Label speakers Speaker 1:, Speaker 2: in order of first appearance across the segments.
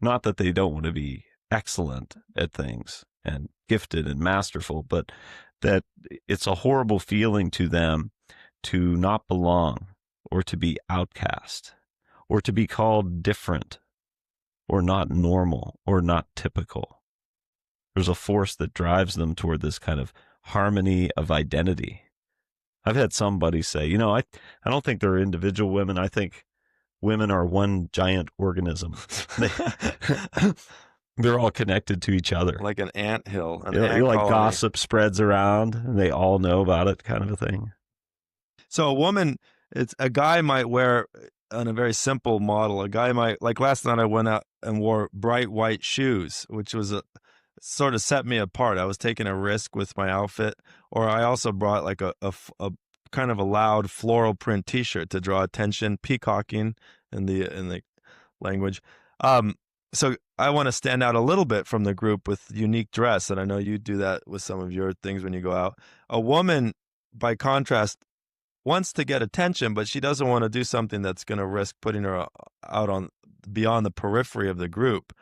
Speaker 1: Not that they don't want to be excellent at things and gifted and masterful, but that it's a horrible feeling to them to not belong or to be outcast or to be called different or not normal or not typical. There's a force that drives them toward this kind of harmony of identity. I've had somebody say, I don't think they're individual women. I think women are one giant organism. They, they're all connected to each other.
Speaker 2: Like an ant hill, an
Speaker 1: You're
Speaker 2: ant
Speaker 1: like
Speaker 2: colony.
Speaker 1: gossip spreads around and they all know about it, kind of a thing.
Speaker 2: So a woman, it's a guy might wear on a very simple model. A guy might, like last night I went out and wore bright white shoes, which was sort of set me apart. I was taking a risk with my outfit, or I also brought like a kind of a loud floral print T-shirt to draw attention, peacocking in the language. So I want to stand out a little bit from the group with unique dress, and I know you do that with some of your things when you go out. A woman, by contrast, wants to get attention, but she doesn't want to do something that's going to risk putting her out on beyond the periphery of the group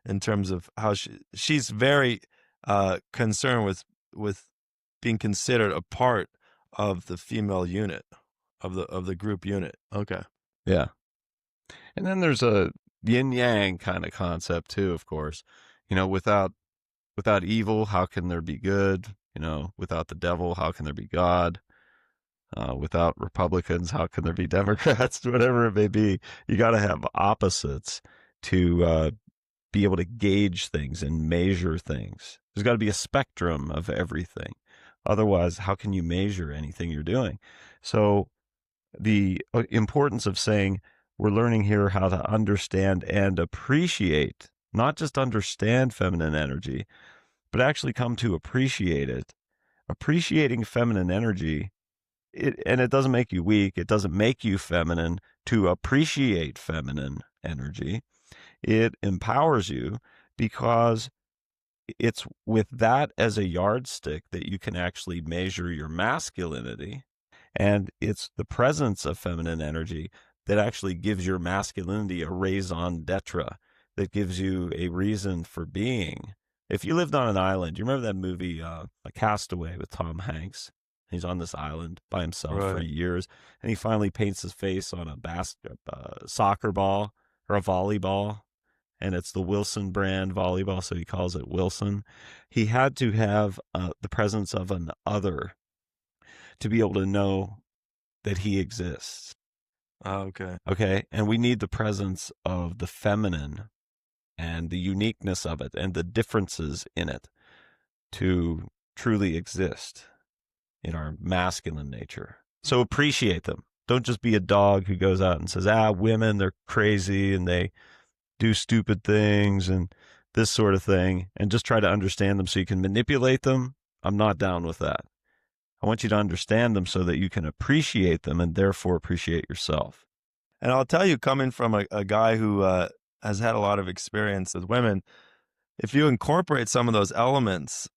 Speaker 2: in terms of how she's very concerned with being considered a part of the female unit of the group unit. Okay.
Speaker 1: Yeah. And then there's a yin yang kind of concept too, of course. Without evil, how can there be good? Without the devil, how can there be God? Without Republicans, how can there be Democrats? Whatever it may be, you got to have opposites to be able to gauge things and measure things. There's got to be a spectrum of everything. Otherwise, how can you measure anything you're doing? So the importance of saying we're learning here how to understand and appreciate, not just understand feminine energy, but actually come to appreciate it. Appreciating feminine energy, and it doesn't make you weak. It doesn't make you feminine to appreciate feminine energy. It empowers you because it's with that as a yardstick that you can actually measure your masculinity. And it's the presence of feminine energy that actually gives your masculinity a raison d'etre, that gives you a reason for being. If you lived on an island, you remember that movie, A Castaway with Tom Hanks? He's on this island by himself for
Speaker 2: Right.
Speaker 1: years, and he finally paints his face on a soccer ball or a volleyball, and it's the Wilson brand volleyball, so he calls it Wilson. He had to have the presence of an other to be able to know that he exists.
Speaker 2: Okay.
Speaker 1: Okay. And we need the presence of the feminine and the uniqueness of it and the differences in it to truly exist in our masculine nature. So appreciate them. Don't just be a dog who goes out and says, women, they're crazy and they do stupid things and this sort of thing, and just try to understand them so you can manipulate them. I'm not down with that. I want you to understand them so that you can appreciate them and therefore appreciate yourself.
Speaker 2: And I'll tell you, coming from a guy who has had a lot of experience with women, if you incorporate some of those elements,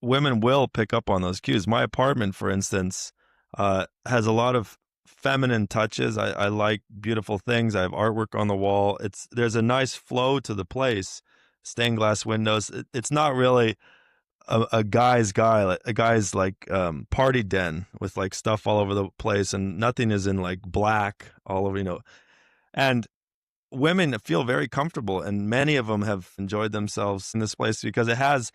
Speaker 2: women will pick up on those cues. My apartment, for instance, has a lot of feminine touches. I like beautiful things. I have artwork on the wall. There's a nice flow to the place. Stained glass windows. It's not really a guy's like party den with like stuff all over the place, and nothing is in like black all over. And women feel very comfortable, and many of them have enjoyed themselves in this place because it has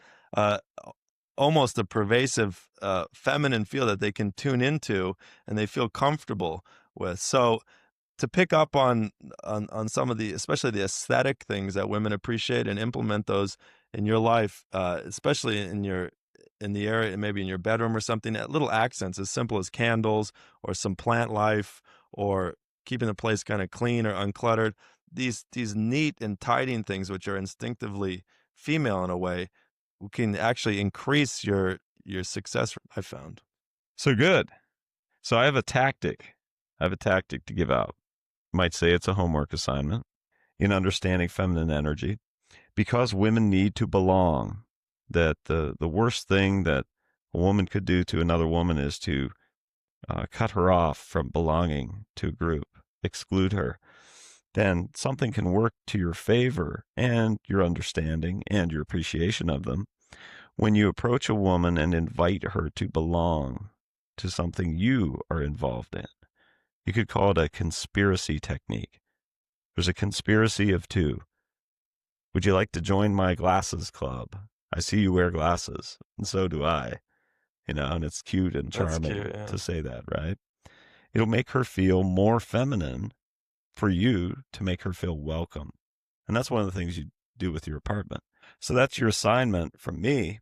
Speaker 2: almost a pervasive feminine feel that they can tune into and they feel comfortable with. So to pick up on some of the, especially the aesthetic things that women appreciate, and implement those in your life, especially in the area, maybe in your bedroom or something, at little accents as simple as candles or some plant life or keeping the place kind of clean or uncluttered. These neat and tidying things, which are instinctively female in a way, can actually increase your success, I found.
Speaker 1: So good. So I have a tactic. To give out. You might say it's a homework assignment in understanding feminine energy, because women need to belong. That the worst thing that a woman could do to another woman is to cut her off from belonging to a group, exclude her. then something can work to your favor and your understanding and your appreciation of them when you approach a woman and invite her to belong to something you are involved in. You could call it a conspiracy technique. There's a conspiracy of two. Would you like to join my glasses club? I see you wear glasses, and so do I. And it's cute and
Speaker 2: That's
Speaker 1: charming
Speaker 2: cute. Yeah.
Speaker 1: to say that, right? It'll make her feel more feminine for you to make her feel welcome. And that's one of the things you do with your apartment. So that's your assignment from me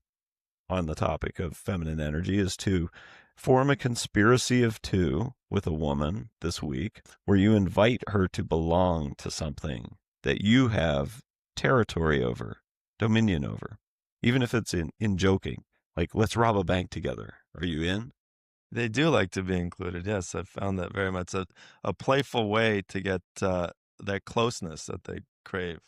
Speaker 1: on the topic of feminine energy, is to form a conspiracy of two with a woman this week where you invite her to belong to something that you have territory over, dominion over, even if it's in joking, like let's rob a bank together. Are you in?
Speaker 2: They do like to be included. Yes, I've found that very much a playful way to get that closeness that they crave.